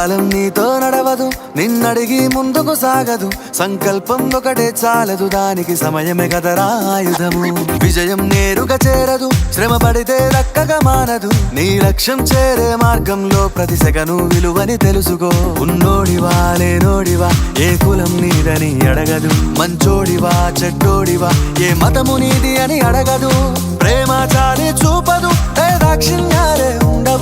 కాలం నీతో నడవదు, నిన్నడిగి ముందుకు సాగదు. సంకల్పం ఒకటే చాలదు, దానికి సమయమే కదరా ఆయుధము. విజయం నేరుగా చేరదు, శ్రమ పడితే దక్కగా మానదు. నీ లక్ష్యం చేరే మార్గంలో ప్రతి సెకను విలువని తెలుసుకో. ఉన్నోడివా లేనోడివా, ఏ కులం నీదని అడగదు. మంచోడివా చెడ్డోడివా, ఏ మతము నీది అని అడగదు. ప్రేమ చాలి చూపదు, ఏ దాక్షిణ్యాలే ఉండవు.